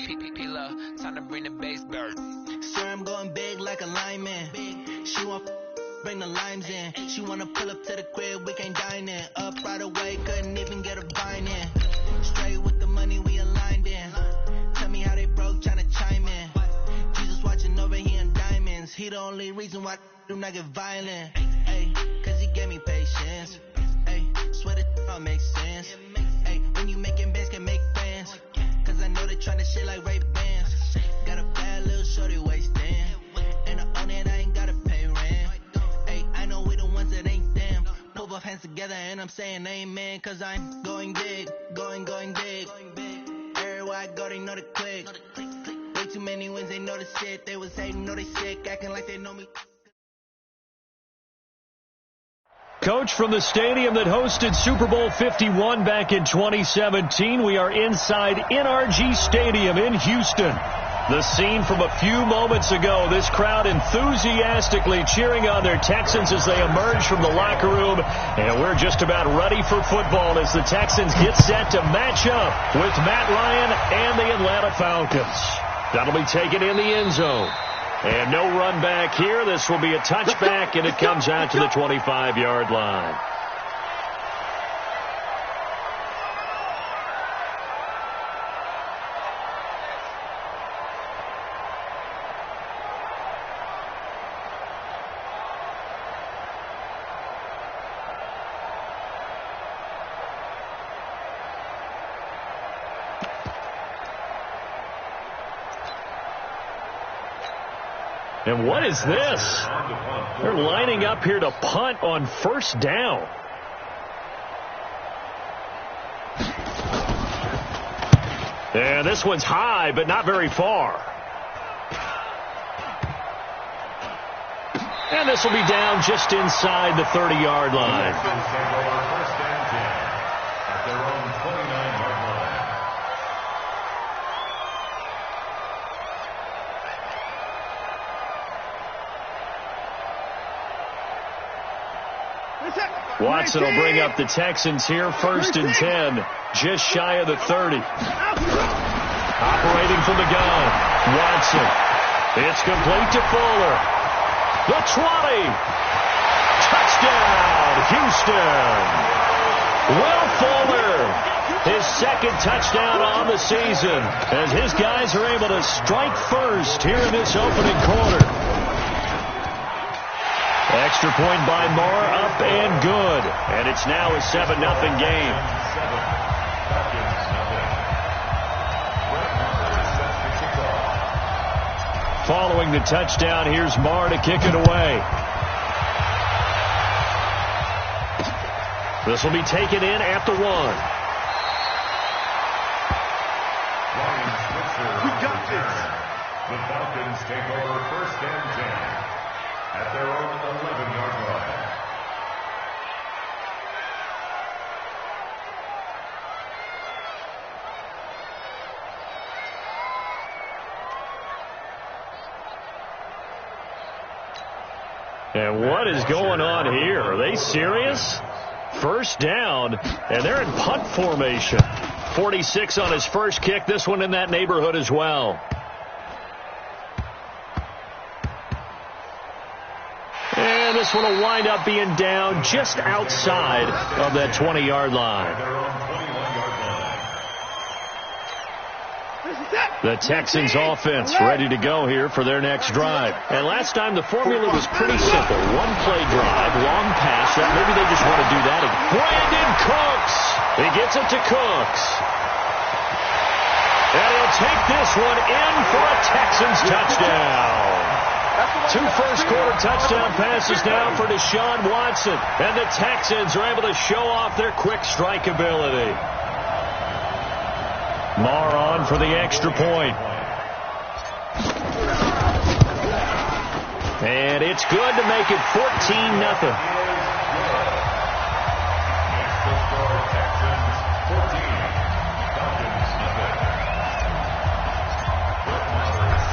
Time to bring the bass back. Sir, I'm going big like a lineman. She want bring the limes in. She wanna pull up to the crib, we can't dine in. Up right away, couldn't even get a vine in. Straight with the money we aligned in. Tell me how they broke, tryna chime in. Jesus watching over here in diamonds. He the only reason why I do not get violent. Ay, cause he gave me patience. Ay, swear that all makes sense. Ay, when you making bands can make friends. Cause I know they tryna shit like Ray-Bans. Got a bad little shorty wasting. And I own it, I ain't gotta pay rent. Ay, I know we the ones that ain't them. Pull both hands together and I'm saying amen. Cause I'm going big, going big. Everywhere I go, they know the click. Way too many wins, they know the shit. They was hating, know they sick, acting like they know me. Coach, from the stadium that hosted Super Bowl 51 back in 2017, we are inside NRG Stadium in Houston. The scene from a few moments ago, this crowd enthusiastically cheering on their Texans as they emerge from the locker room. And we're just about ready for football as the Texans get set to match up with Matt Ryan and the Atlanta Falcons. That'll be taken in the end zone. And no run back here. This will be a touchback, and it comes out to the 25-yard line. And what is this? They're lining up here to punt on first down. And this one's high, but not very far. And this will be down just inside the 30-yard line. Watson will bring up the Texans here, 1st and 10, just shy of the 30. Operating from the gun, Watson. It's complete to Fuller. The 20. Touchdown, Houston. Will Fuller, his second touchdown on the season, as his guys are able to strike first here in this opening quarter. Extra point by Moore, up and good. And it's now a 7-0 game. Following the touchdown, here's Moore to kick it away. This will be taken in at the 1. We got this. The Falcons take over 1st and 10. At their own 11-yard line. And what is going on here? Are they serious? First down, and they're in punt formation. 46 on his first kick. This one in that neighborhood as well. And this one will wind up being down just outside of that 20-yard line. The Texans offense ready to go here for their next drive. And last time the formula was pretty simple. One play drive, long pass. Maybe they just want to do that again. Brandon Cooks. He gets it to Cooks. And he'll take this one in for a Texans touchdown. 2 first-quarter touchdown passes now for Deshaun Watson. And the Texans are able to show off their quick strike ability. Moore on for the extra point. And it's good to make it 14-0.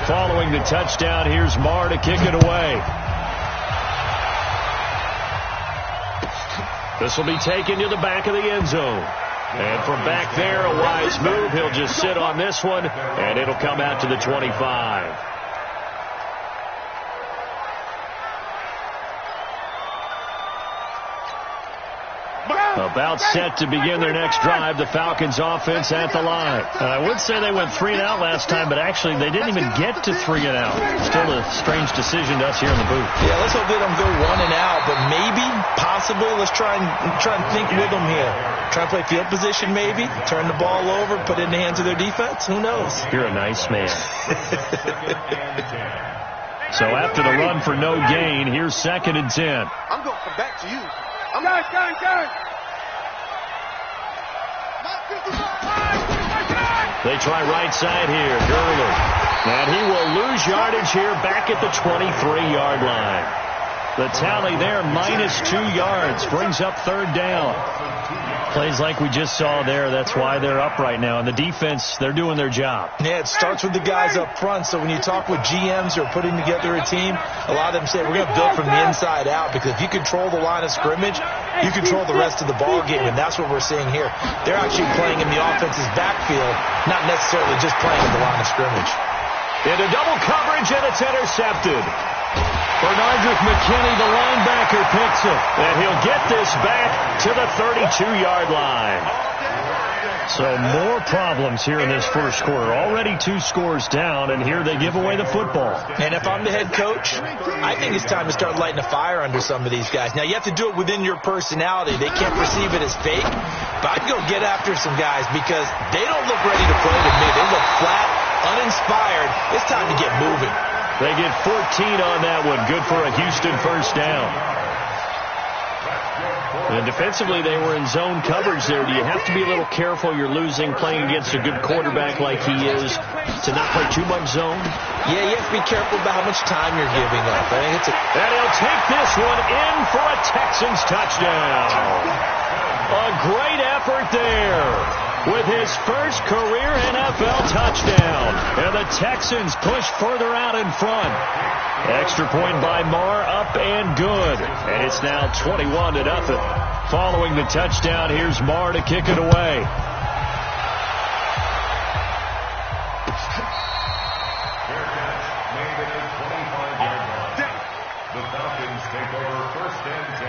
Following the touchdown, here's Moore to kick it away. This will be taken to the back of the end zone. And from back there, a wise move. He'll just sit on this one, and it'll come out to the 25. About set to begin their next drive, the Falcons offense at the line. I would say they went 3 and out last time, but actually they didn't even get to 3 and out. Still a strange decision to us here in the booth. Yeah, let's hope they don't go 1 and out, but maybe, possibly, let's try and think with them here. Try and play field position maybe, turn the ball over, put it in the hands of their defense. Who knows? You're a nice man. So after the run for no gain, here's 2nd and 10. I'm going to come back to you. I'm going. They try right side here. Gurley. And he will lose yardage here back at the 23-yard line. The tally there, -2 yards. Brings up 3rd down. Plays like we just saw there. That's why they're up right now. And the defense, they're doing their job. Yeah, it starts with the guys up front. So when you talk with GMs who are putting together a team, a lot of them say we're going to build from the inside out, because if you control the line of scrimmage, you control the rest of the ball game, and that's what we're seeing here. They're actually playing in the offense's backfield, not necessarily just playing in the line of scrimmage. Into double coverage, and it's intercepted. Bernardrick McKinney, the linebacker, picks it. And he'll get this back to the 32-yard line. So more problems here in this first quarter. Already 2 scores down, and here they give away the football. And if I'm the head coach, I think it's time to start lighting a fire under some of these guys. Now, you have to do it within your personality. They can't perceive it as fake. But I'd go get after some guys, because they don't look ready to play to me. They look flat, uninspired. It's time to get moving. They get 14 on that one. Good for a Houston first down. And defensively, they were in zone coverage there. Do you have to be a little careful? You're losing playing against a good quarterback like he is to not play too much zone? Yeah, you have to be careful about how much time you're giving up. I think and he'll take this one in for a Texans touchdown. A great effort there with his first career NFL touchdown. And the Texans push further out in front. Extra point by Marr, up and good. And it's now 21-0. Following the touchdown, here's Marr to kick it away. The Falcons take over 1st and 10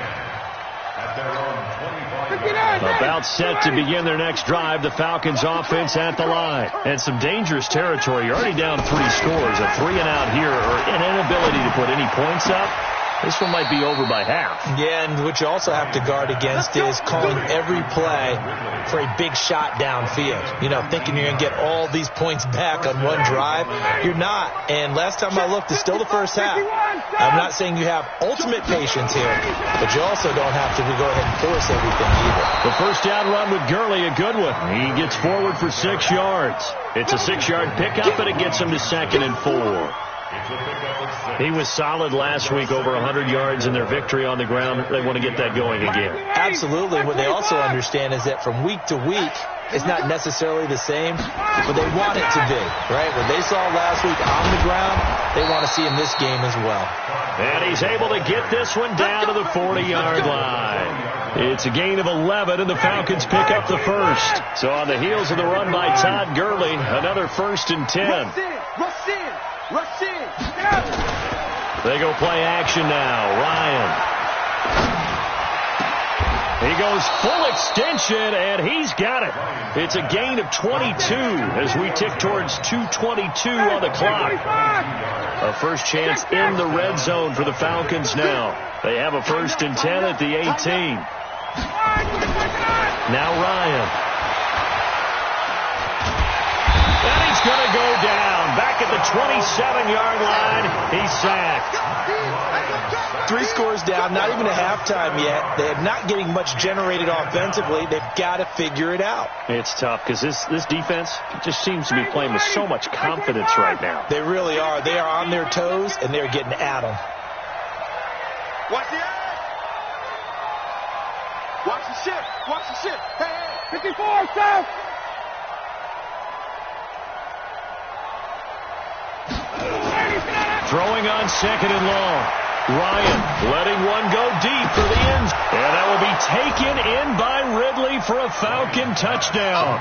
at their own 25. About set to begin their next drive, the Falcons offense at the line. And some dangerous territory. You're already down 3 scores. A 3 and out here, or an inability to put any points up. This one might be over by half. Yeah, and what you also have to guard against is calling every play for a big shot downfield. You know, thinking you're going to get all these points back on one drive. You're not. And last time I looked, it's still the first half. I'm not saying you have ultimate patience here, but you also don't have to go ahead and force everything either. The first down run with Gurley, a good one. He gets forward for 6 yards. It's a 6-yard pickup, and it gets him to 2nd and 4. He was solid last week, over 100 yards in their victory on the ground. They want to get that going again. Absolutely. What they also understand is that from week to week, it's not necessarily the same, but they want it to be, right? What they saw last week on the ground, they want to see in this game as well. And he's able to get this one down to the 40-yard line. It's a gain of 11, and the Falcons pick up the first. So on the heels of the run by Todd Gurley, another 1st and 10. Rush in. They go play action now. Ryan. He goes full extension, and he's got it. It's a gain of 22 as we tick towards 2:22 on the clock. A first chance in the red zone for the Falcons now. They have a 1st and 10 at the 18. Now Ryan. And he's going to go down. Back at the 27-yard line, he's sacked. 3 scores down, not even a halftime yet. They're not getting much generated offensively. They've got to figure it out. It's tough because this defense just seems to be playing with so much confidence right now. They really are. They are on their toes, and they're getting at them. Watch the eye. Watch the ship. Watch the ship. Hey, 54, south. Throwing on 2nd and long. Ryan letting one go deep for the end. And that will be taken in by Ridley for a Falcon touchdown.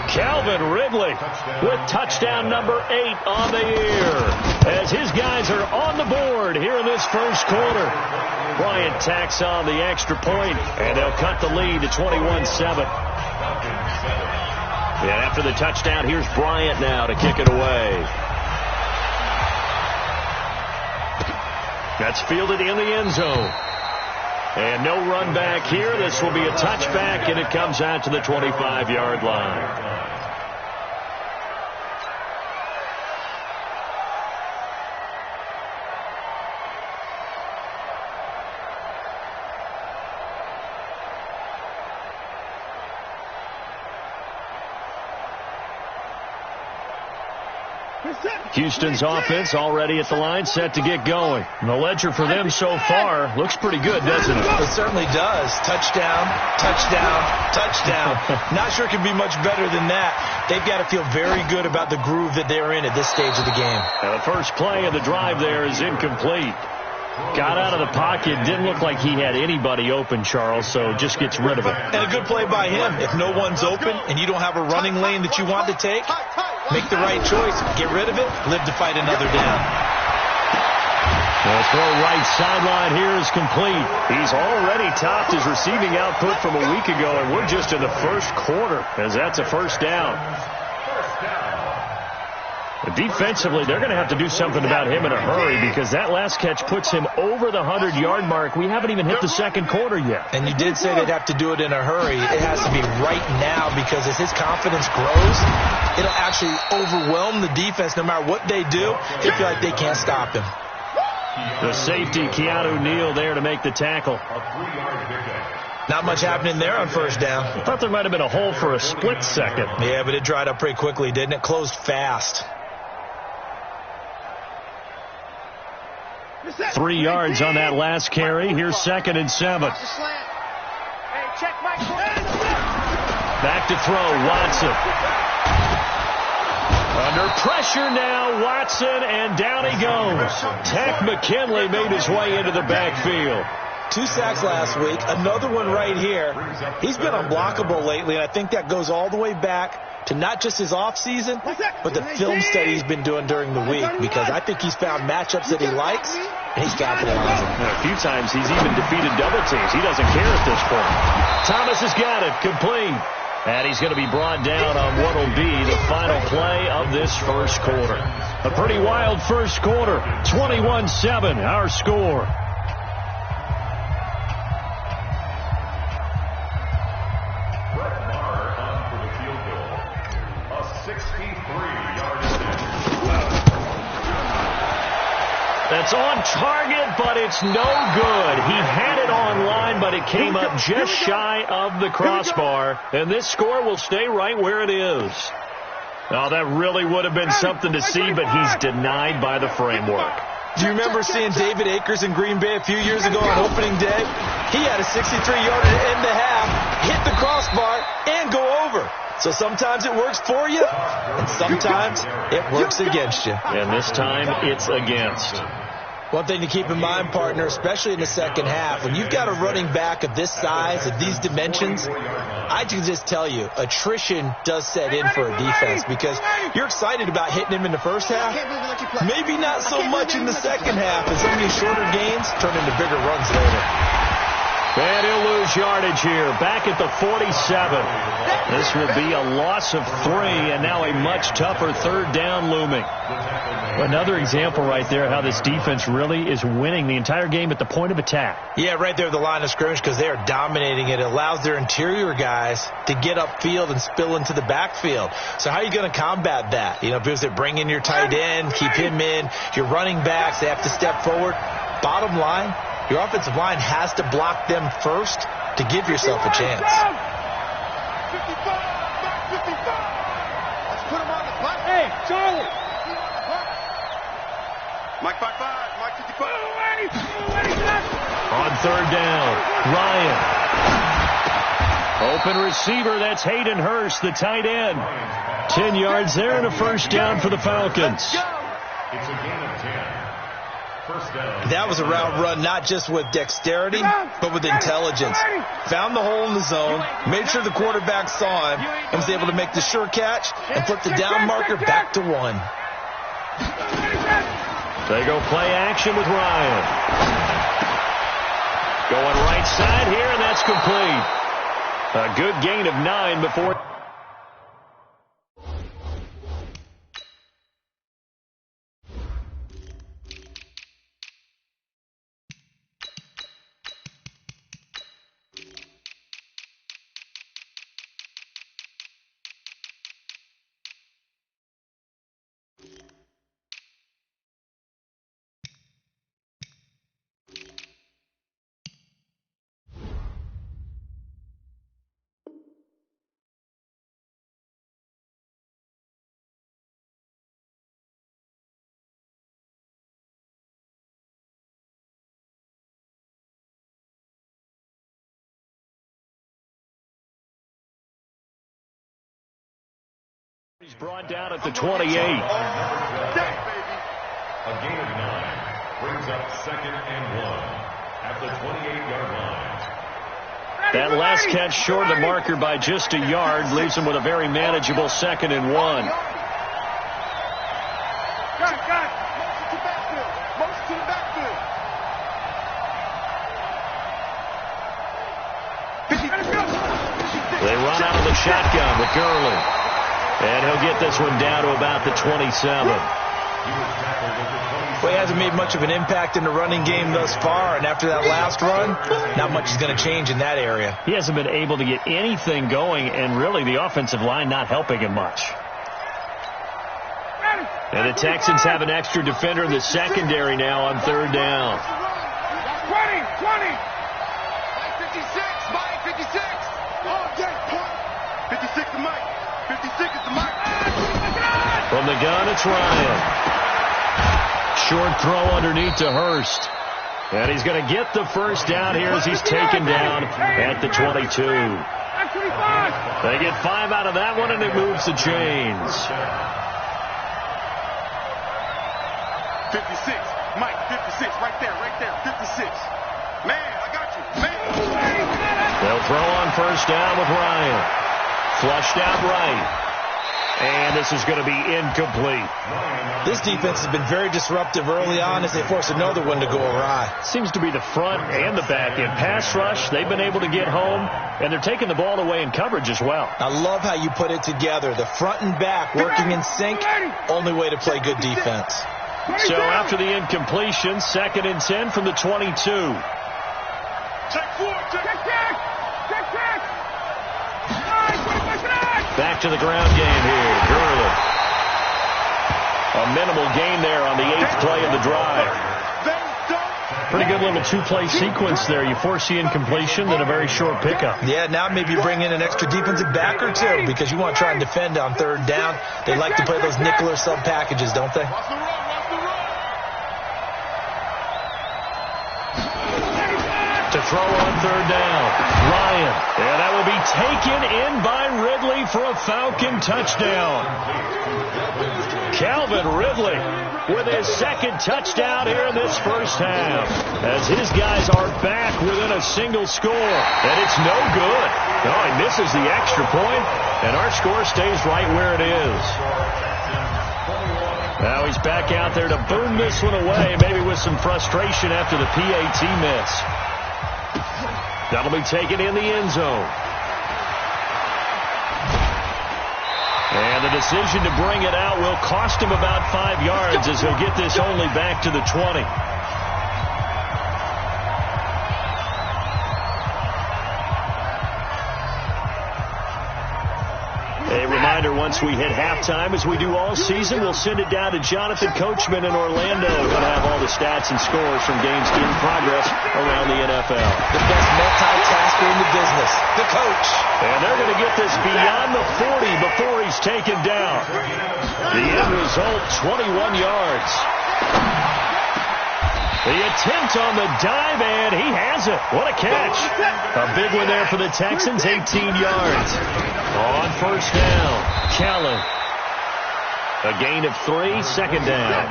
Calvin Ridley with touchdown number 8 on the year. As his guys are on the board here in this first quarter. Bryant tacks on the extra point, and they'll cut the lead to 21-7. And after the touchdown, here's Bryant now to kick it away. That's fielded in the end zone. And no run back here. This will be a touchback, and it comes out to the 25-yard line. Houston's offense already at the line, set to get going. And the ledger for them so far looks pretty good, doesn't it? It certainly does. Touchdown, touchdown, touchdown. Not sure it can be much better than that. They've got to feel very good about the groove that they're in at this stage of the game. Now the first play of the drive there is incomplete. Got out of the pocket. Didn't look like he had anybody open, Charles, so just gets rid of it. And a good play by him. If no one's open and you don't have a running lane that you want to take, make the right choice. Get rid of it. Live to fight another down. The throw right sideline here is complete. He's already topped his receiving output from a week ago, and we're just in the first quarter as that's a first down. Defensively, they're going to have to do something about him in a hurry because that last catch puts him over the 100-yard mark. We haven't even hit the second quarter yet. And you did say they'd have to do it in a hurry. It has to be right now because as his confidence grows, it'll actually overwhelm the defense. No matter what they do, they feel like they can't stop him. The safety, Keanu Neal, there to make the tackle. Not much happening there on first down. I thought there might have been a hole for a split second. Yeah, but it dried up pretty quickly, didn't it? Closed fast. 3 yards on that last carry. Here's 2nd and 7. Back to throw, Watson. Under pressure now, Watson, and down he goes. Takk McKinley made his way into the backfield. 2 sacks last week, another one right here. He's been unblockable lately, and I think that goes all the way back to not just his offseason, but the film study he's been doing during the week, because I think he's found matchups that he likes, and he's capitalizing. A few times he's even defeated double teams. He doesn't care at this point. Thomas has got it, complete. And he's going to be brought down on what will be the final play of this first quarter. A pretty wild first quarter. 21-7, our score. That's on target, but it's no good. He had it on line, but it came up just shy of the crossbar. And this score will stay right where it is. Oh, that really would have been something to see, but he's denied by the framework. Do you remember seeing David Akers in Green Bay a few years ago on opening day? He had a 63-yarder to end the half, hit the crossbar, and go over. So sometimes it works for you, and sometimes it works against you. And this time, it's against. One thing to keep in mind, partner, especially in the second half, when you've got a running back of this size, of these dimensions, I can just tell you, attrition does set in for a defense because you're excited about hitting him in the first half. Maybe not so much in the second half, as some of these shorter gains turn into bigger runs later. And he'll lose yardage here, back at the 47. This will be a loss of 3, and now a much tougher third down looming. Another example right there how this defense really is winning the entire game at the point of attack. Yeah, right there at the line of scrimmage because they are dominating it. It allows their interior guys to get upfield and spill into the backfield. So how are you going to combat that? You know, because they bring in your tight end, keep him in. Your running backs, they have to step forward. Bottom line, your offensive line has to block them first to give yourself a chance. 55, 55. Let's put him on the button. Hey, Charlie. Mike 55, Mike 55. On third down, Ryan. Open receiver, that's Hayden Hurst, the tight end. 10 yards there and a first down for the Falcons. It's a gain of 10. That was a route run not just with dexterity, but with intelligence. Found the hole in the zone, made sure the quarterback saw him, and was able to make the sure catch and flip the down marker back to 1. They go play action with Ryan. Going right side here, and that's complete. A good gain of 9 before. He's brought down at the 28. A gain of 9 brings up 2nd and 1 at the 28-yard line. That last catch short of the marker by just a yard leaves him with a very manageable 2nd and 1. Got it. Motion to the backfield. They run out of the shotgun with Gurley. And he'll get this one down to about the 27. Well, he hasn't made much of an impact in the running game thus far, and after that last run, not much is going to change in that area. He hasn't been able to get anything going, and really the offensive line not helping him much. And the Texans have an extra defender in the secondary now on 3rd down. 20. Mike 56. Oh, yeah, point. 56 to Mike. 56 is the Mike. From the gun, it's Ryan. Short throw underneath to Hurst. And he's going to get the first down here as he's taken down at the 22. They get 5 out of that one, and it moves the chains. 56. Mike, 56. Right there. 56. Man, I got you. Man. They'll throw on 1st down with Ryan. Flushed out right. And this is going to be incomplete. This defense has been very disruptive early on as they force another one to go awry. Seems to be the front and the back end. Pass rush, they've been able to get home, and they're taking the ball away in coverage as well. I love how you put it together. The front and back working in sync, only way to play good defense. So after the incompletion, 2nd and 10 from the 22. Check 4. Back to the ground game here. Gurley. A minimal gain there on the 8th play of the drive. Pretty good little 2-play sequence there. You force the incompletion, then a very short pickup. Yeah, now maybe bring in an extra defensive back or two because you want to try and defend on 3rd down. They like to play those nickel or sub packages, don't they? To throw on 3rd down. Ryan. And that will be taken in by Ridley for a Falcon touchdown. Calvin Ridley with his 2nd touchdown here in this first half. As his guys are back within a single score. And it's no good. No, he misses the extra point, and our score stays right where it is. Now he's back out there to boom this one away, maybe with some frustration after the PAT miss. That'll be taken in the end zone. And the decision to bring it out will cost him about 5 yards as he'll get this only back to the 20. A reminder, once we hit halftime, as we do all season, we'll send it down to Jonathan Coachman in Orlando. We're going to have all the stats and scores from games in progress around the NFL. The best multitasker in the business, the coach. And they're going to get this beyond the 40 before he's taken down. The end result, 21 yards. The attempt on the dive, and he has it. What a catch. A big one there for the Texans, 18 yards. On 1st down, Callan. A gain of 3, 2nd down.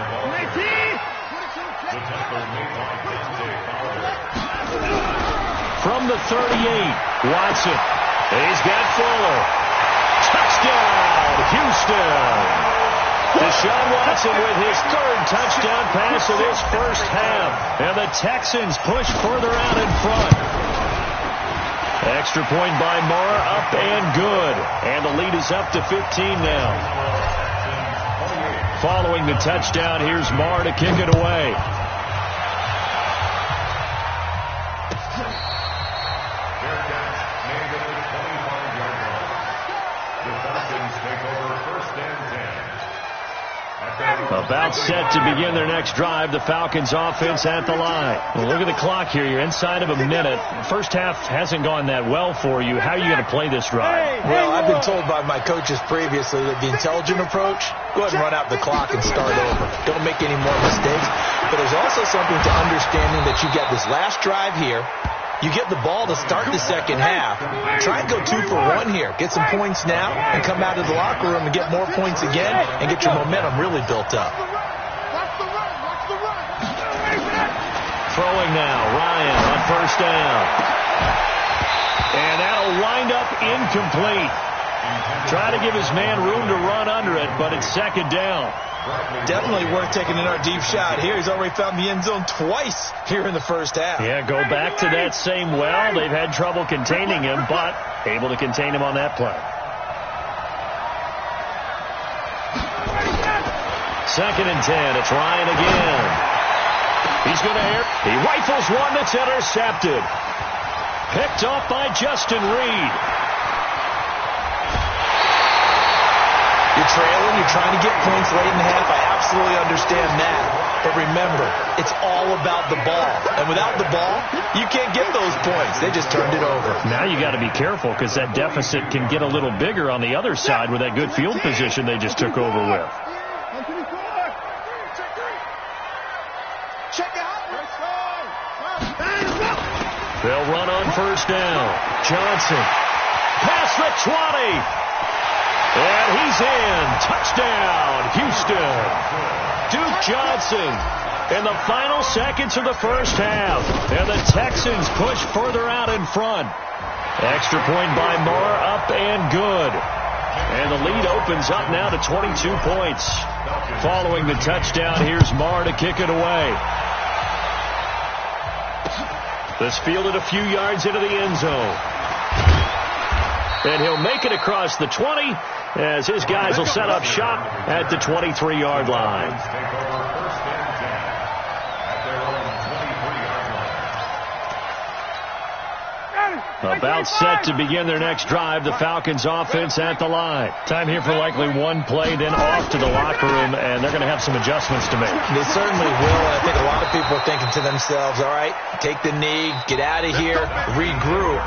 From the 38, Watson. He's got Fuller. Touchdown, Houston. Deshaun Watson with his third touchdown pass of this first half. And the Texans push further out in front. Extra point by Marr, up and good. And the lead is up to 15 now. Following the touchdown, here's Marr to kick it away. About set to begin their next drive. The Falcons offense at the line. Well, look at the clock here. You're inside of a minute. First half hasn't gone that well for you. How are you going to play this drive? Well, I've been told by my coaches previously that the intelligent approach, go ahead and run out the clock and start over. Don't make any more mistakes. But there's also something to understanding that you get this last drive here. You get the ball to start the second half. Try and go 2 for 1 here. Get some points now and come out of the locker room and get more points again and get your momentum really built up. Throwing now, Ryan on first down. And that'll wind up incomplete. Try to give his man room to run under it, but it's second down. Definitely worth taking another deep shot here. He's already found the end zone twice here in the first half. Yeah, go back to that same well. They've had trouble containing him, but able to contain him on that play. Second and 10. It's Ryan again. He's going to air. He rifles one that's intercepted. Picked off by Justin Reed. You're trailing, you're trying to get points late in the half. I absolutely understand that. But remember, it's all about the ball. And without the ball, you can't get those points. They just turned it over. Now you got to be careful because that deficit can get a little bigger on the other side with that good field position they just took over with. They'll run on first down. Johnson. Past the 20. And he's in. Touchdown, Houston. Duke Johnson in the final seconds of the first half. And the Texans push further out in front. Extra point by Marr, up and good. And the lead opens up now to 22 points. Following the touchdown, here's Marr to kick it away. This fielded a few yards into the end zone. And he'll make it across the 20 as his guys will set up shop at the 23-yard line. About set to begin their next drive. The Falcons offense at the line. Time here for likely one play, then off to the locker room, and they're going to have some adjustments to make. They certainly will. I think a lot of people are thinking to themselves, all right, take the knee, get out of here, regroup.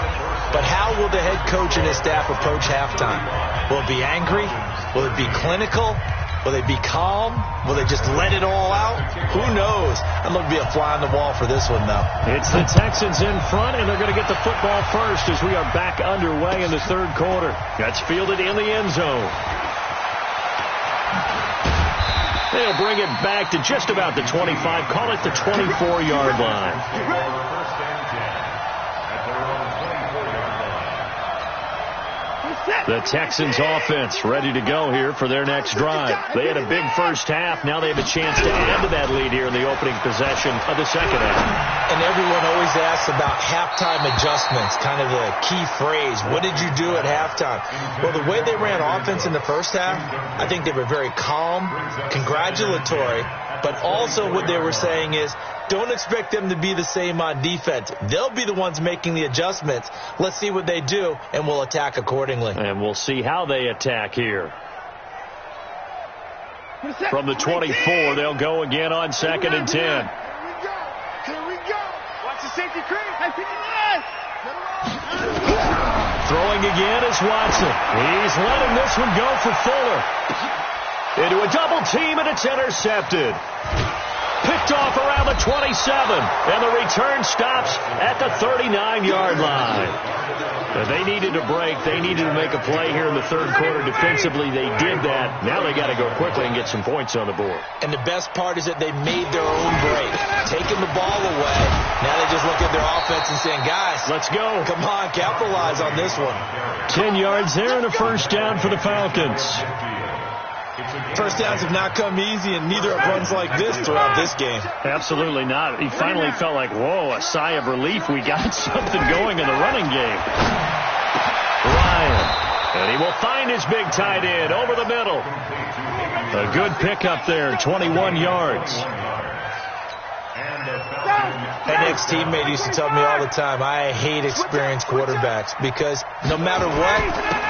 But how will the head coach and his staff approach halftime? Will it be angry? Will it be clinical? Will they be calm? Will they just let it all out? Who knows? I'm going to be a fly on the wall for this one, though. It's the Texans in front, and they're going to get the football first as we are back underway in the third quarter. That's fielded in the end zone. They'll bring it back to just about the 25. Call it the 24-yard line. The Texans offense ready to go here for their next drive. They had a big first half. Now they have a chance to add to that lead here in the opening possession of the second half. And everyone always asks about halftime adjustments, kind of the key phrase. What did you do at halftime? Well, the way they ran offense in the first half, I think they were very calm, congratulatory, but also what they were saying is, don't expect them to be the same on defense. They'll be the ones making the adjustments. Let's see what they do, and we'll attack accordingly. And we'll see how they attack here. From the 24, they'll go again on second and 10. Here we go. Watch the safety creep. Throwing again is Watson. He's letting this one go for Fuller. Into a double team, and it's intercepted. Picked off around the 27, and the return stops at the 39-yard line. They needed to break. They needed to make a play here in the third quarter. Defensively, they did that. Now they got to go quickly and get some points on the board. And the best part is that they made their own break, taking the ball away. Now they just look at their offense and saying, guys, let's go. Come on, capitalize on this one. 10 yards there and a first down for the Falcons. First downs have not come easy, and neither have runs like this throughout this game. Absolutely not. He finally felt like, whoa, a sigh of relief. We got something going in the running game. Ryan, and he will find his big tight end over the middle. A good pickup there, 21 yards. An ex-teammate used to tell me all the time, I hate experienced quarterbacks because no matter what,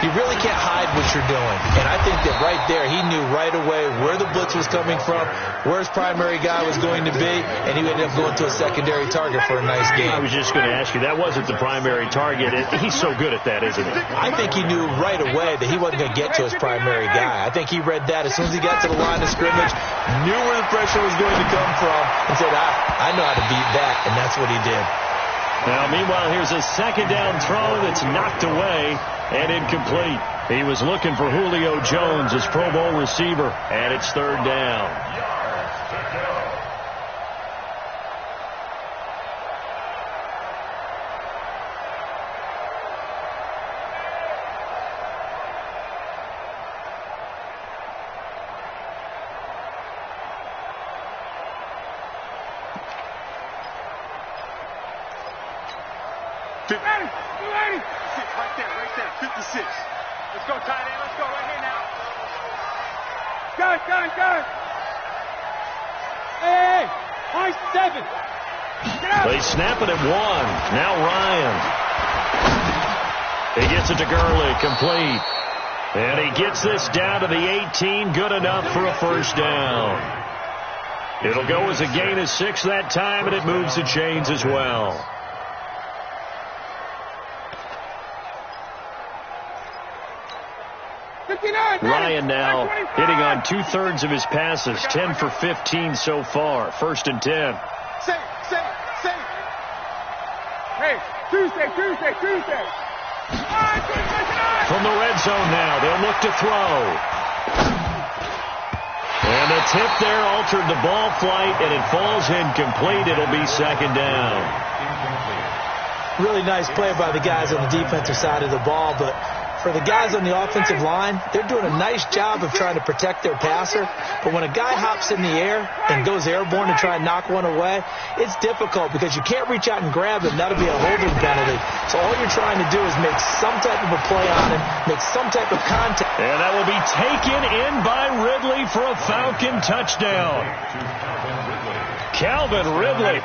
you really can't hide what you're doing. And I think that right there, he knew right away where the blitz was coming from, where his primary guy was going to be, and he ended up going to a secondary target for a nice game. I was just going to ask you, that wasn't the primary target. He's so good at that, isn't he? I think he knew right away that he wasn't going to get to his primary guy. I think he read that as soon as he got to the line of scrimmage, knew where the pressure was going to come from, and said, I know how to beat that, and that's what he did. Now, meanwhile, here's a second down throw that's knocked away and incomplete. He was looking for Julio Jones, his Pro Bowl receiver, and it's third down. Right there, 56. Let's go, tight end. Let's go right here now. Guys. Hey, high 7. They snap it at 1. Now Ryan. He gets it to Gurley, complete. And he gets this down to the 18, good enough for a first down. It'll go as a gain of 6 that time, and it moves the chains as well. Ryan now hitting on 2/3 of his passes, 10 for 15 so far. 1st and 10. Safe. Hey, Tuesday. From the red zone now, they'll look to throw. And the tip there altered the ball flight, and it falls incomplete. It'll be second down. Really nice play by the guys on the defensive side of the ball, but for the guys on the offensive line, they're doing a nice job of trying to protect their passer. But when a guy hops in the air and goes airborne to try and knock one away, it's difficult because you can't reach out and grab him. That'll be a holding penalty. So all you're trying to do is make some type of a play on him, make some type of contact. And that will be taken in by Ridley for a Falcon touchdown. Calvin Ridley,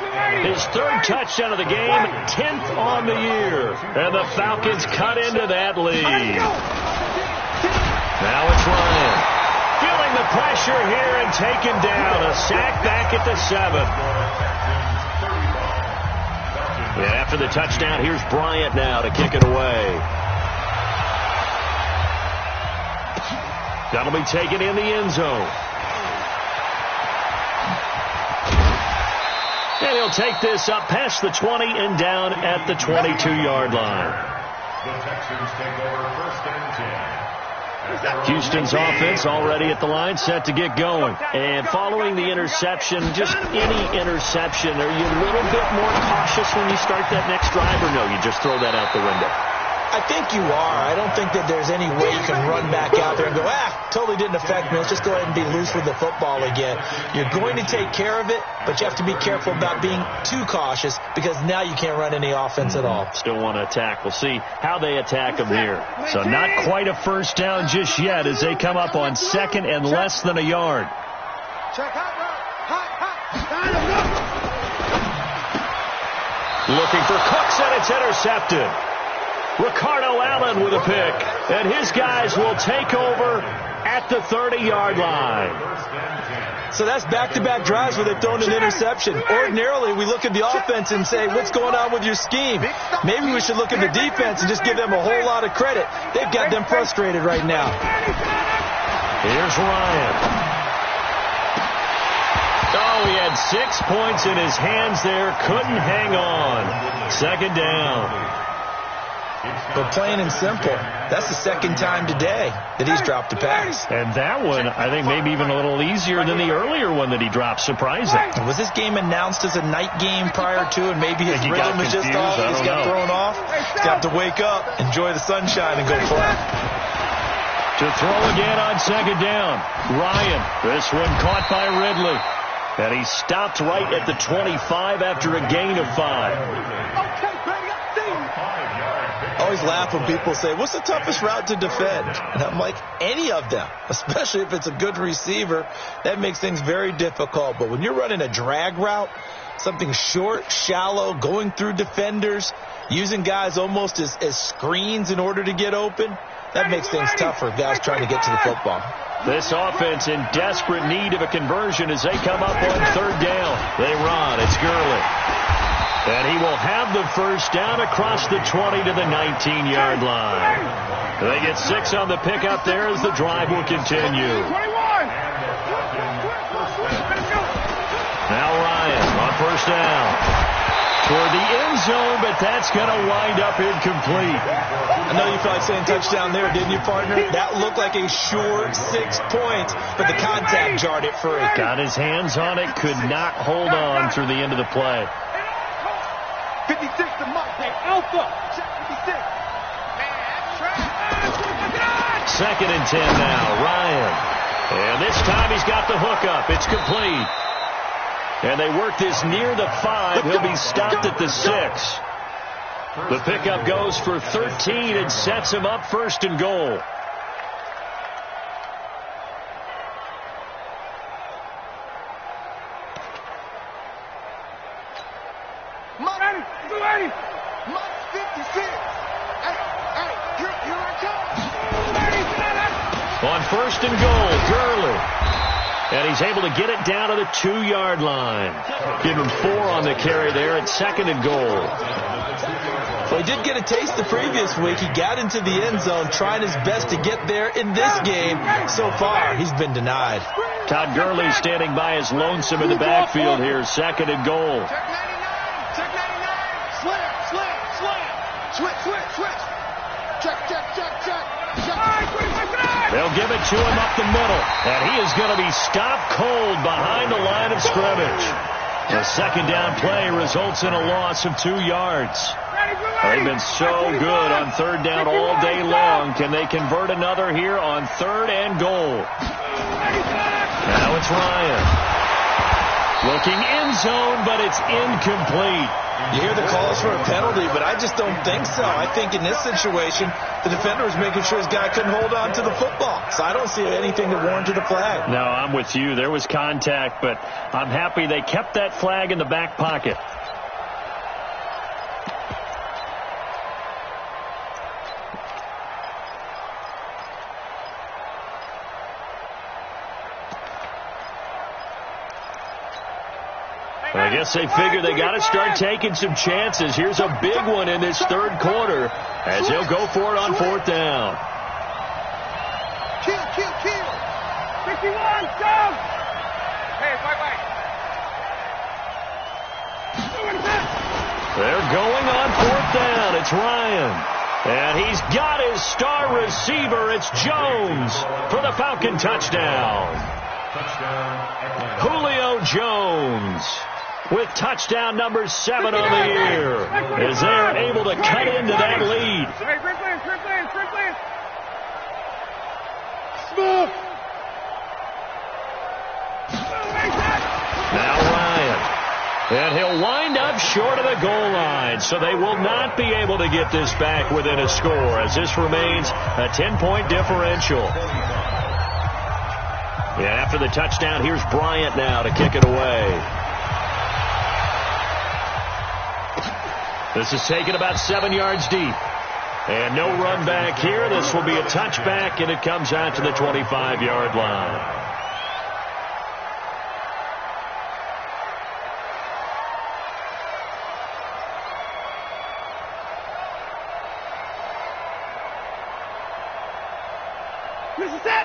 his 3rd touchdown of the game, 10th on the year. And the Falcons cut into that lead. Now it's Ryan. Feeling the pressure here and taken down. A sack back at the 7. And after the touchdown, here's Bryant now to kick it away. That'll be taken in the end zone. And he'll take this up past the 20 and down at the 22-yard line. The Texans take over 1st and 10. Houston's offense already at the line, set to get going. And following the interception, just any interception, are you a little bit more cautious when you start that next drive, or no, you just throw that out the window? I think you are. I don't think that there's any way you can run back out there and go, totally didn't affect me. Let's just go ahead and be loose with the football again. You're going to take care of it, but you have to be careful about being too cautious because now you can't run any offense at all. Still want to attack. We'll see how they attack them here. So not quite a first down just yet as they come up on 2nd and less than a yard. Looking for Cooks, and it's intercepted. Ricardo Allen with a pick, and his guys will take over at the 30-yard line. So that's back-to-back drives where they've thrown an interception. Ordinarily, we look at the offense and say, what's going on with your scheme? Maybe we should look at the defense and just give them a whole lot of credit. They've got them frustrated right now. Here's Ryan. Oh, he had had 6 points in his hands there. Couldn't hang on. Second down. But plain and simple, that's the second time today that he's dropped a pass. And that one, I think, maybe even a little easier than the earlier one that he dropped. Surprising. Was this game announced as a night game prior to, and maybe his rhythm is just off? He's got thrown off. He's got to wake up, enjoy the sunshine, and go play. To throw again on second down. Ryan, this one caught by Ridley. And he stopped right at the 25 after a gain of 5. I always laugh when people say, what's the toughest route to defend? And I'm like, any of them, especially if it's a good receiver. That makes things very difficult. But when you're running a drag route, something short, shallow, going through defenders, using guys almost as screens in order to get open, that makes things tougher, guys trying to get to the football. This offense in desperate need of a conversion as they come up on third down. They run. It's Gurley. And he will have the first down across the 20 to the 19-yard line. They get 6 on the pickup there as the drive will continue. Now Ryan on first down. Toward the end zone, but that's going to wind up incomplete. I know you felt like saying touchdown there, didn't you, partner? That looked like a short 6 points, but the contact jarred it free. Got his hands on it, could not hold on through the end of the play. 56 to Mike. Alpha. Check 56. Second and 10 now. Ryan. And this time he's got the hookup. It's complete. And they work this near the 5. He'll be stopped at the 6. The pickup goes for 13 and sets him up first and goal. Mike 56. Hey, here I come. On first and goal, Gurley. And he's able to get it down to the 2-yard line. Give him 4 on the carry there at second and goal. Well, he did get a taste the previous week. He got into the end zone, trying his best to get there in this game. So far, he's been denied. Todd Gurley standing by his lonesome in the backfield here, second and goal. Check 99. Check 99. Slam. Switch. Check. They'll give it to him up the middle, and he is going to be stopped cold behind the line of scrimmage. The second down play results in a loss of 2 yards. They've been so good on third down all day long. Can they convert another here on third and goal? Now it's Ryan. Looking end zone, but it's incomplete. You hear the calls for a penalty, but I just don't think so. I think in this situation, the defender was making sure his guy couldn't hold on to the football. So I don't see anything that warranted a flag. No, I'm with you. There was contact, but I'm happy they kept that flag in the back pocket. I guess they figure they got to start taking some chances. Here's a big one in this third quarter as he'll go for it on fourth down. Kill. 51, go! Hey, wait. They're going on fourth down. It's Ryan. And he's got his star receiver. It's Jones for the Falcon touchdown. Julio Jones with touchdown number 7 on the year as they're able to cut into that lead. Smooth. Now Ryan. And he'll wind up short of the goal line, so they will not be able to get this back within a score as this remains a 10-point differential. Yeah, after the touchdown, here's Bryant now to kick it away. This is taken about 7 yards deep. And no run back here. This will be a touchback, and it comes out to the 25-yard line.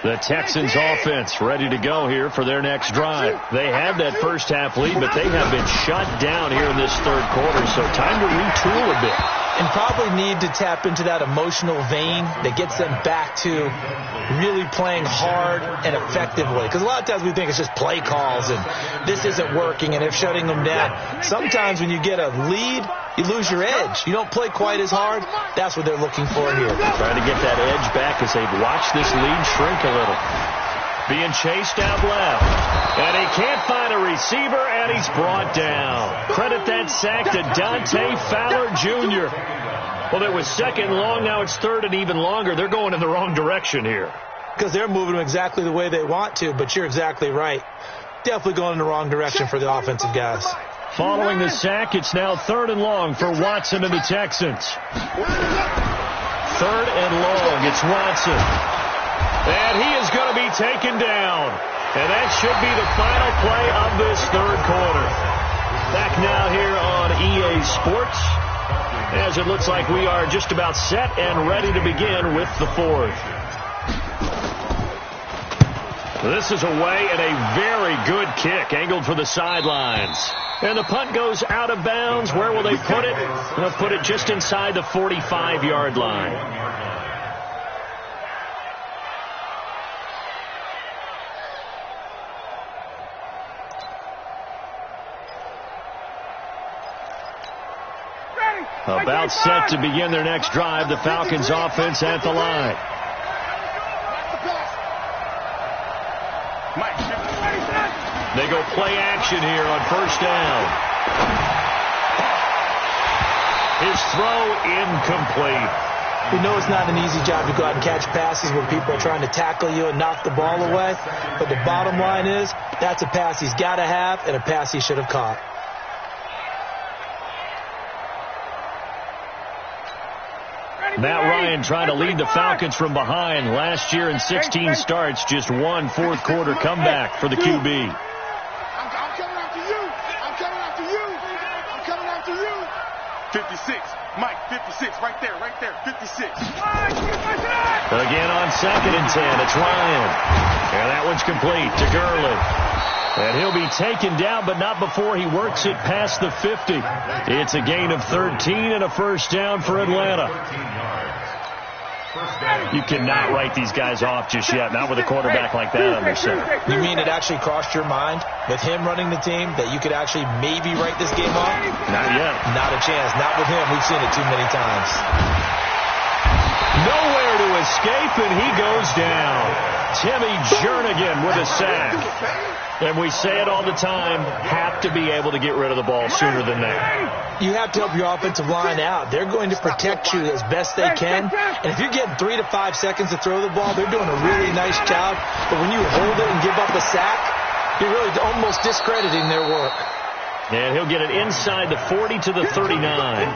The Texans offense ready to go here for their next drive. They had that first half lead, but they have been shut down here in this third quarter, so time to retool a bit. And probably need to tap into that emotional vein that gets them back to really playing hard and effectively. Because a lot of times we think it's just play calls and this isn't working and they're shutting them down. Sometimes when you get a lead, you lose your edge. You don't play quite as hard. That's what they're looking for here. Trying to get that edge back as they've watched this lead shrink a little. Being chased out left. And he can't find a receiver, and he's brought down. Credit that sack to Dante Fowler Jr. Well, it was second and long. Now it's third and even longer. They're going in the wrong direction here. Because they're moving them exactly the way they want to, but you're exactly right. Definitely going in the wrong direction for the offensive guys. Following the sack, it's now third and long for Watson and the Texans. Third and long, it's Watson. And he is going to be taken down. And that should be the final play of this third quarter. Back now here on EA Sports, as it looks like we are just about set and ready to begin with the fourth. This is away and a very good kick, angled for the sidelines. And the punt goes out of bounds. Where will they put it? They'll put it just inside the 45-yard line. About set to begin their next drive. The Falcons offense at the line. They go play action here on first down. His throw incomplete. We know it's not an easy job to go out and catch passes when people are trying to tackle you and knock the ball away. But the bottom line is that's a pass he's got to have and a pass he should have caught. Matt Ryan trying to lead the Falcons from behind. Last year in 16 starts, just one fourth-quarter comeback for the QB. I'm coming after you. I'm coming after you. I'm coming after you. 56. Mike, 56. Right there, 56. Again on second and 10, it's Ryan. And that one's complete to Gurley. And he'll be taken down, but not before he works it past the 50. It's a gain of 13 and a first down for Atlanta. You cannot write these guys off just yet, not with a quarterback like that under center. You mean it actually crossed your mind with him running the team that you could actually maybe write this game off? Not yet. Not a chance. Not with him. We've seen it too many times. Nowhere to escape, and he goes down. Timmy Jernigan with a sack. And we say it all the time, have to be able to get rid of the ball sooner than that. You have to help your offensive line out. They're going to protect you as best they can. And if you're getting 3 to 5 seconds to throw the ball, they're doing a really nice job. But when you hold it and give up a sack, you're really almost discrediting their work. And he'll get it inside the 40 to the 39.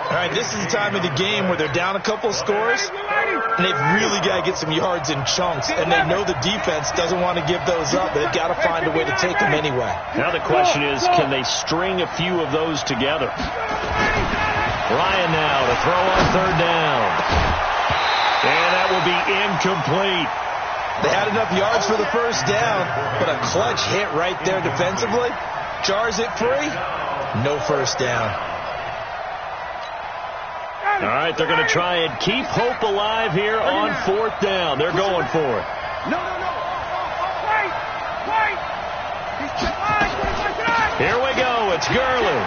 All right, this is the time of the game where they're down a couple of scores, and they've really got to get some yards in chunks, and they know the defense doesn't want to give those up, but they've got to find a way to take them anyway. Now the question is, can they string a few of those together? Ryan now to throw on third down. And that will be incomplete. They had enough yards for the first down, but a clutch hit right there defensively. Jars it free. No first down. All right, they're going to try and keep hope alive here on fourth down. They're going for it. No. Wait. Here we go. It's Gurley.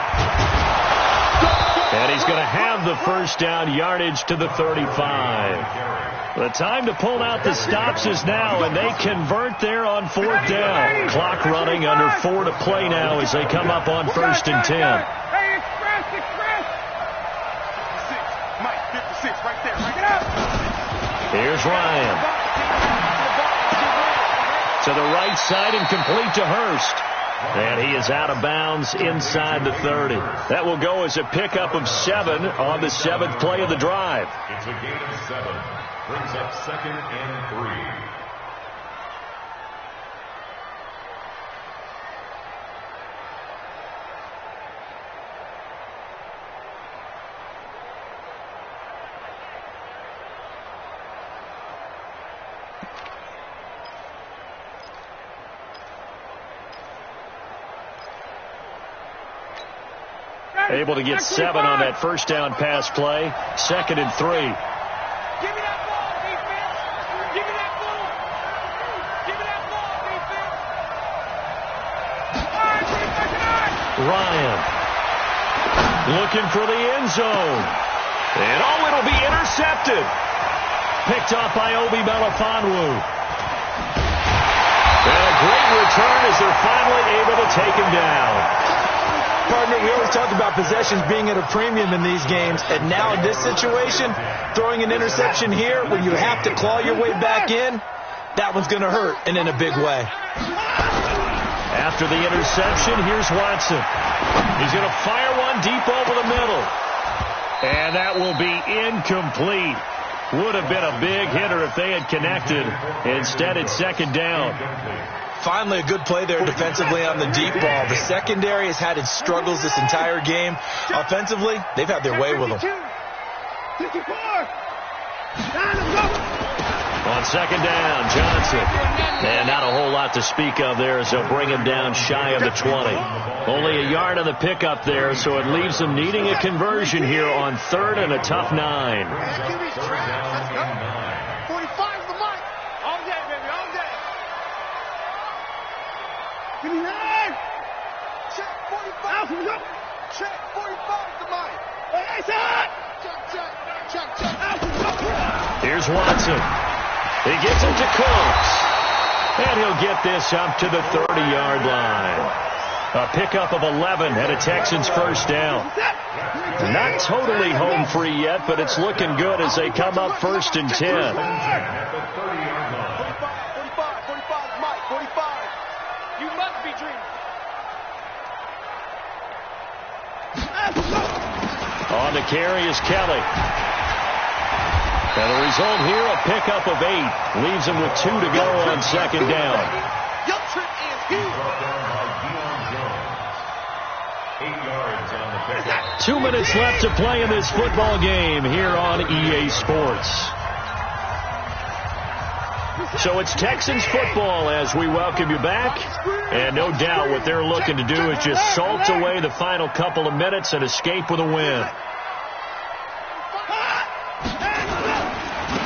And he's going to have the first down, yardage to the 35. The time to pull out the stops is now, and they convert there on fourth down. Clock running, under 4 to play now as they come up on first and 10. Here's Ryan. To the right side and complete to Hurst. And he is out of bounds inside the 30. That will go as a pickup of 7 on the 7th play of the drive. It's a gain of 7. Brings up second and 3. Able to get 7 on that first down pass play. 2nd and 3. Give me that ball, defense. Give me that ball. Give me that ball, defense. Ryan looking for the end zone. And it'll be intercepted. Picked off by Obi Melifonwu. And a great return as they're finally able to take him down. Partner, we always talk about possessions being at a premium in these games, and now in this situation, throwing an interception here when you have to claw your way back in, that one's going to hurt, and in a big way. After the interception, here's Watson. He's going to fire one deep over the middle. And that will be incomplete. Would have been a big hitter if they had connected. Instead, it's 2nd down. Finally, a good play there defensively on the deep ball. The secondary has had its struggles this entire game. Offensively, they've had their way with them. 54. On 2nd down, Johnson. And not a whole lot to speak of there as they'll bring him down shy of the 20. Only a yard on the pickup there, so it leaves them needing a conversion here on 3rd and a tough 9. 45 is the mark. All day, baby, all day. Give me 9. Check 45. Check 45 is the mark. Hey, check. Here's Watson. He gets it to Cooks. And he'll get this up to the 30-yard line. A pickup of 11 and a Texans first down. Not totally home free yet, but it's looking good as they come up 1st and 10. 45, Mike, 45. You must be dreaming. On the carry is Kelly. And the result here, a pickup of 8. Leaves him with 2 to go on 2nd down. Your trip is huge. 8 yards on the pickup. 2 minutes left to play in this football game here on EA Sports. So it's Texans football as we welcome you back. And no doubt what they're looking to do is just salt away the final couple of minutes and escape with a win.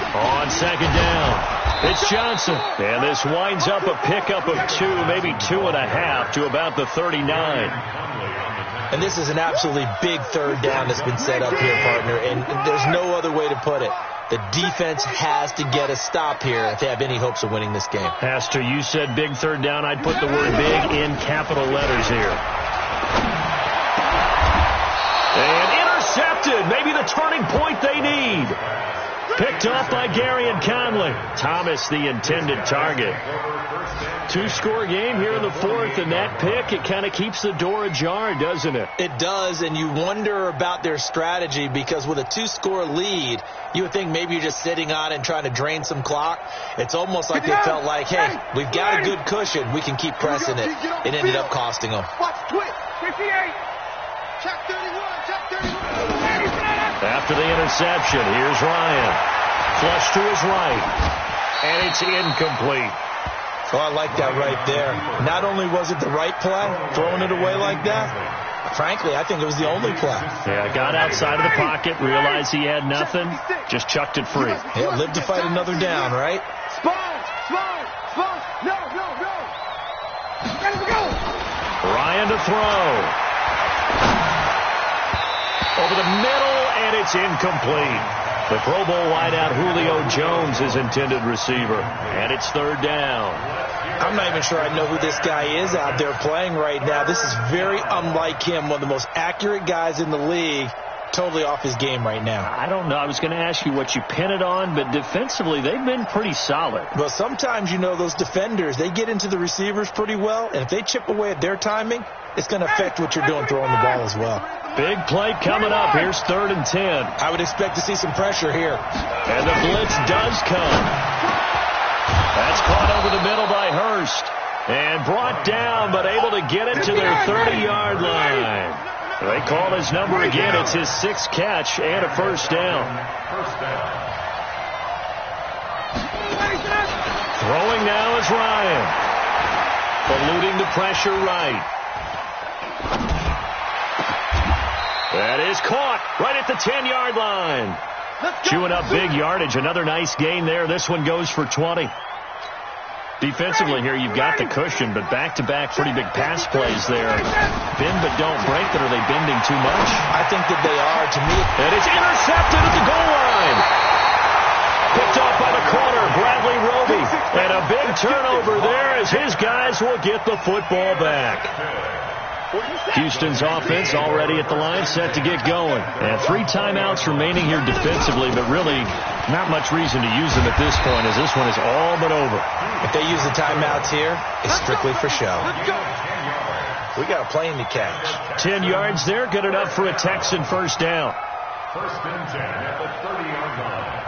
On 2nd down, it's Johnson. And this winds up a pickup of 2, maybe 2.5 to about the 39. And this is an absolutely big 3rd down that's been set up here, partner, and there's no other way to put it. The defense has to get a stop here if they have any hopes of winning this game. Pastor, you said big 3rd down. I'd put the word big in capital letters here. And intercepted. Maybe the turning point they need. Picked off by Gary and Conley. Thomas, the intended target. 2-score game here in the 4th, and that pick, it kind of keeps the door ajar, doesn't it? It does, and you wonder about their strategy because with a 2-score lead, you would think maybe you're just sitting on and trying to drain some clock. It's almost like they felt like, hey, we've got a good cushion. We can keep pressing it. It ended up costing them. Watch twitch. 58. Check 31. Check 31. After the interception, here's Ryan. Flush to his right. And it's incomplete. Oh, I like that right there. Not only was it the right play, throwing it away like that, frankly, I think it was the only play. Yeah, got outside of the pocket, realized he had nothing, just chucked it free. Yeah, lived to fight another down, right? Sponge. No. Let's go. Ryan to throw. Over the middle, and it's incomplete. The Pro Bowl wideout Julio Jones, his intended receiver. And it's 3rd down. I'm not even sure I know who this guy is out there playing right now. This is very unlike him, one of the most accurate guys in the league. Totally off his game right now. I don't know. I was going to ask you what you pin it on, but defensively, they've been pretty solid. Well, sometimes, those defenders, they get into the receivers pretty well, and if they chip away at their timing, it's going to affect what you're doing throwing the ball as well. Big play coming up. Here's 3rd and 10. I would expect to see some pressure here. And the blitz does come. That's caught over the middle by Hurst. And brought down, but able to get it to their 30-yard line. They call his number again. It's his 6th catch and a first down. Throwing now is Ryan. Eluding the pressure right. That is caught right at the 10-yard line. Chewing up big yardage. Another nice gain there. This one goes for 20. Defensively here, you've got the cushion, but back-to-back pretty big pass plays there. Bend but don't break, but are they bending too much? I think that they are, to me. And it's intercepted at the goal line. Picked off by the corner, Bradley Roby. And a big turnover there as his guys will get the football back. Houston's offense already at the line, set to get going. And 3 timeouts remaining here defensively, but really not much reason to use them at this point as this one is all but over. If they use the timeouts here, it's strictly for show. We got a plane to catch. 10 yards there, good enough for a Texan first down. First and 10 at the 30-yard line.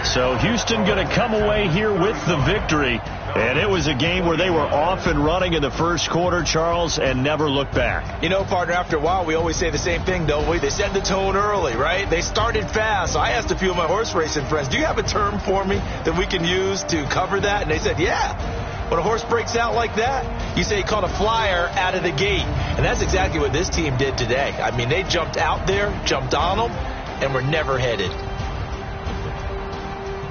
So Houston going to come away here with the victory. And it was a game where they were off and running in the first quarter, Charles, and never looked back. You know, partner, after a while, we always say the same thing, don't we? They set the tone early, right? They started fast. So I asked a few of my horse racing friends, do you have a term for me that we can use to cover that? And they said, yeah. When a horse breaks out like that, you say he caught a flyer out of the gate. And that's exactly what this team did today. I mean, they jumped out there, jumped on them, and were never headed.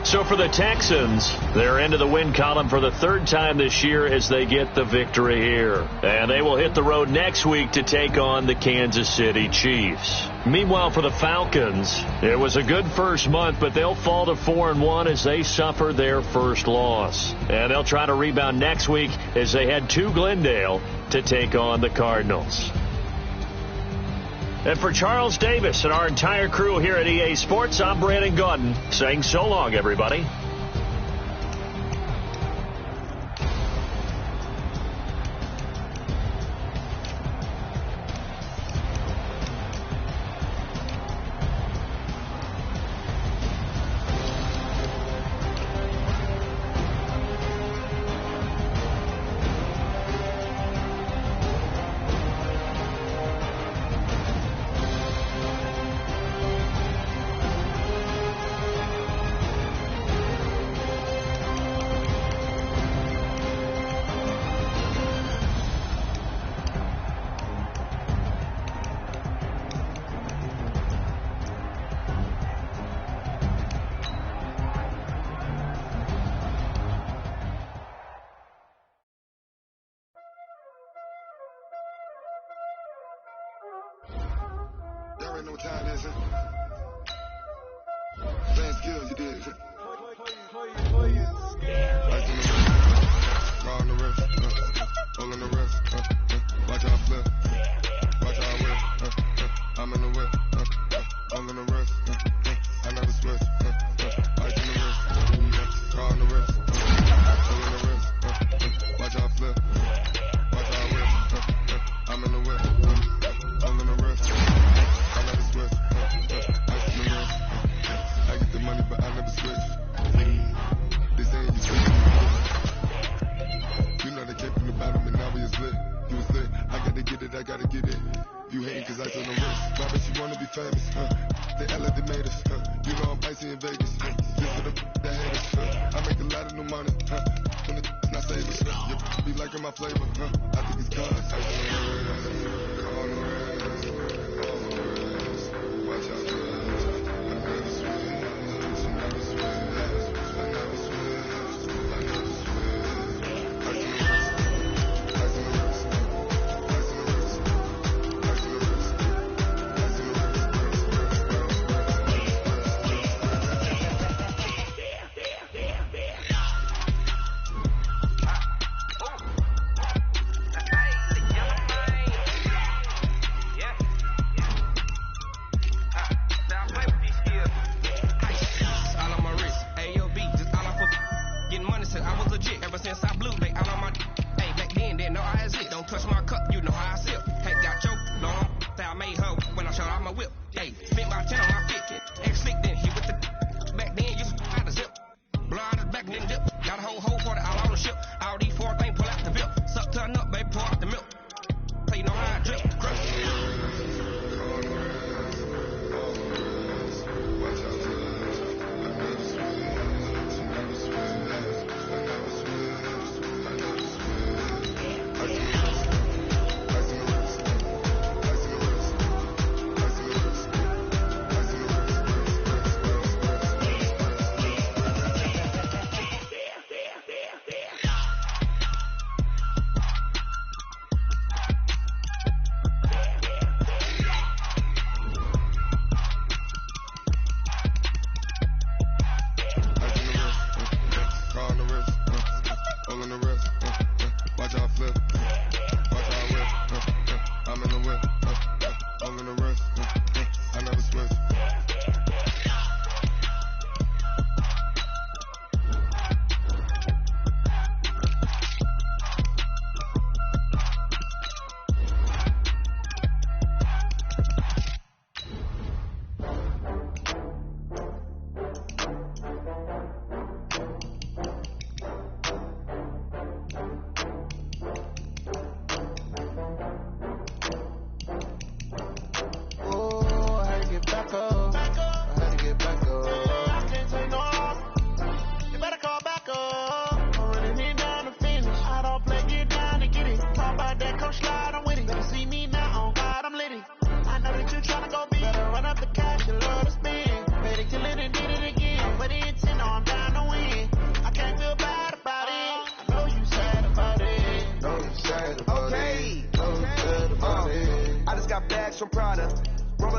So for the Texans, they're into the win column for the 3rd time this year as they get the victory here. And they will hit the road next week to take on the Kansas City Chiefs. Meanwhile, for the Falcons, it was a good first month, but they'll fall to 4-1 as they suffer their first loss. And they'll try to rebound next week as they head to Glendale to take on the Cardinals. And for Charles Davis and our entire crew here at EA Sports, I'm Brandon Gaudin saying so long, everybody. Y'all already know what time it is, huh? Playing skills, you did. Lights in the wrist, car on the wrist, hole in the wrist, watch how I flip, watch how I whip, I'm in the whip, hole in the wrist, I never switch, lights in the wrist, car on the wrist, hole in the wrist, watch how I flip, watch how I whip, I'm in the whip, hole in the wrist. I get the money, but I never switch. They saying you switch. You know they came from the bottom and now we is lit. You was lit. I gotta get it, I gotta get it. You hating cause I told them wrist. Why bet you wanna be famous, They act like they made us, You know I'm icy in Vegas, Just for the that hate us, I make a lot of new money, When it's not saving, You be liking my flavor, I think it's cause I'm on the wrist. Watch out,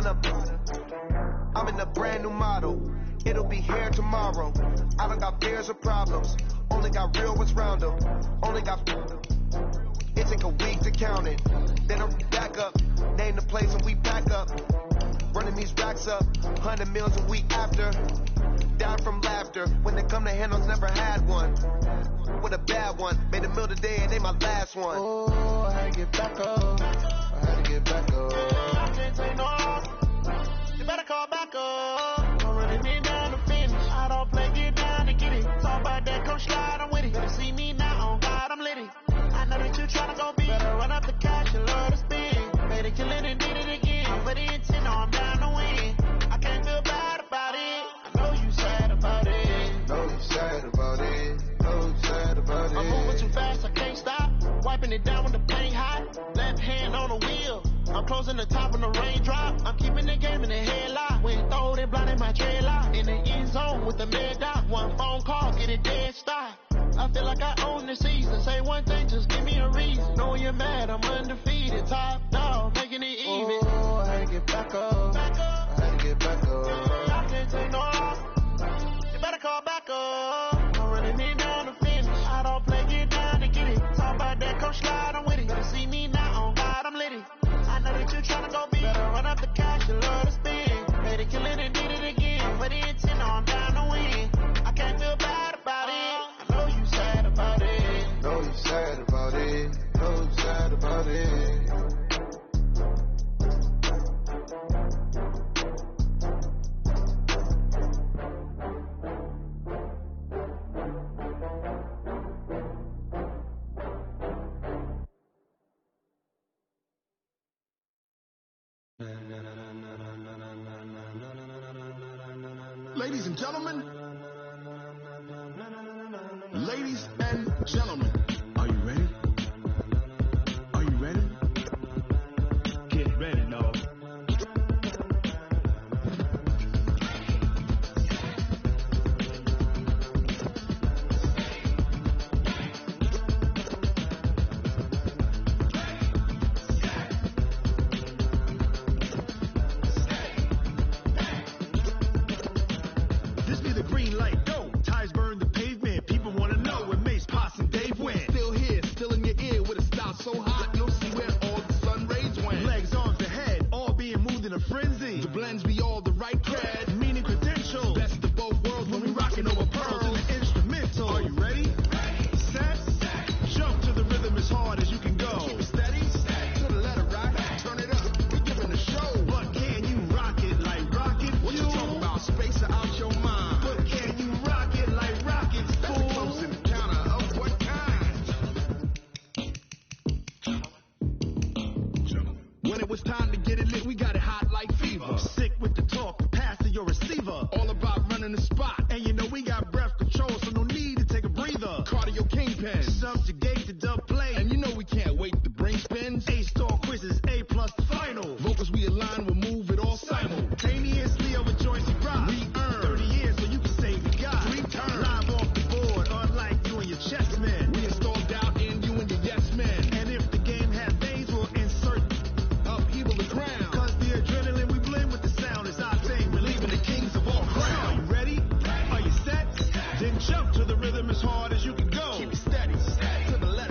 pulling up. I'm in a brand new model. It'll be here tomorrow. I don't got fears or problems. Only got real ones round them. Only got. It take a week to count it. Then I'm back up. Name the place and we pack up. Running these racks up. 100 meals a week after. Down from laughter. When they come to handles, never had one. With a bad one. Made a meal today and they my last one. Oh, I had to get back up. I had to get back up. I can't take no loss. You better call back up. Don't really need down to finish. I don't play, get down to get it. Talk about that, come slide, I'm with it. Better see me now, on God, I'm litty. I know that you tryna go big. Better run up the cash, you love to spin. Made it, kill it, and did it again. I'm for the intent, no, I'm down to win. I can't feel bad about it. I know you sad about it. Know you sad about it. Know you sad about it. I'm moving too fast, I can't stop. Wiping it down when the paint hot. Left hand on the wheel. I'm closing the top when the raindrop. I'm keeping the game in the headlock. When throw it blind in my dreadlock. In the end zone with the mad dot. One phone call, get it dead stop. I feel like I own the season. Say one thing, just give me a reason. Know you're mad, I'm undefeated. Top dog, making it even. Oh, I had to get back up. I had to get back up. I can't take no loss. You better call back up. Don't really need down to finish. I don't play, get down to get it. Talk about that, come slide, I'm with it. Better see me now, on God, I'm litty. I know that you tryna go big. Better run up the cash, you love to spin. Made it, kill it, and did it again. For the intent, no, I'm down to win. I can't feel bad about it. I know you sad about it. Know you sad about it. Know you sad about it. Ladies and gentlemen, ladies and gentlemen, are you ready? Are you ready? Get ready, no. Jump to the rhythm as hard as you can go. Keep it steady, to the left.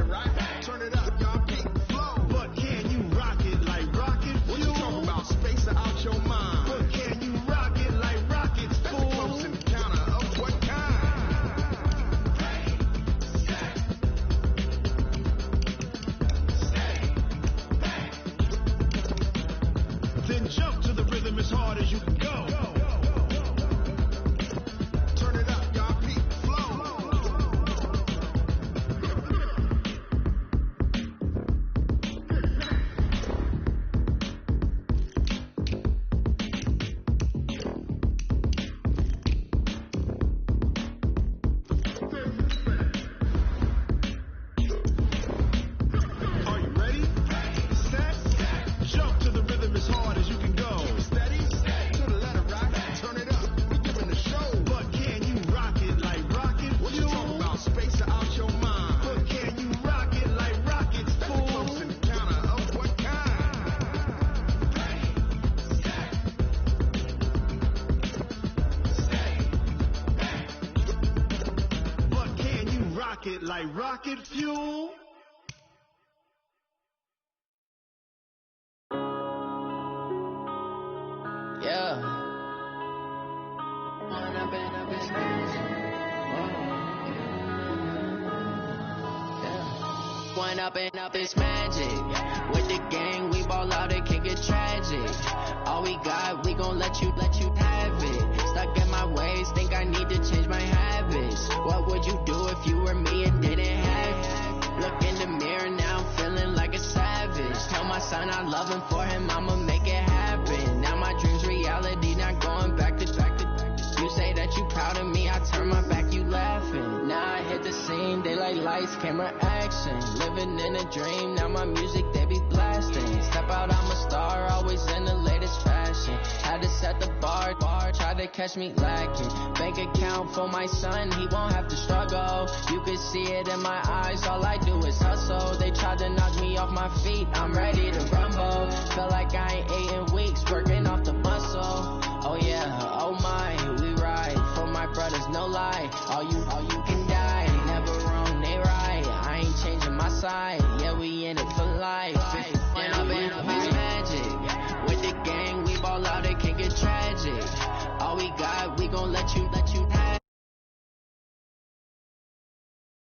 rocket like rocket fuel. Yeah. One up and up is magic. With the gang, we ball out, it can get tragic. All we got, we gon' let you have it. Stuck in my ways, think I need to change my habits. What would you do if you were me and didn't have it? Look in the mirror, now I'm feeling like a savage. Tell my son I love him, for him I'ma make it happen. Now my dream's reality, not going back to. You say that you proud of me, I turn my back, you laughing. Now I hit the scene, they like lights, camera, action. Living in a dream, now my music, they be blasting. Step out, I'm a star, always in the latest fashion. Had to set the bar, try to catch me lacking. Bank account for my son, he won't have to struggle. You can see it in my eyes, all I do is hustle. They tried to knock me off my feet, I'm ready to rumble. Feel like I ain't ate in weeks, working off the muscle. Oh yeah, oh my, we ride for my brothers, no lie. All you can die, never wrong, they right. I ain't changing my side, yeah, we in it for life. And up is magic. With the gang, we ball out, it can get tragic. All we got, we gon' let you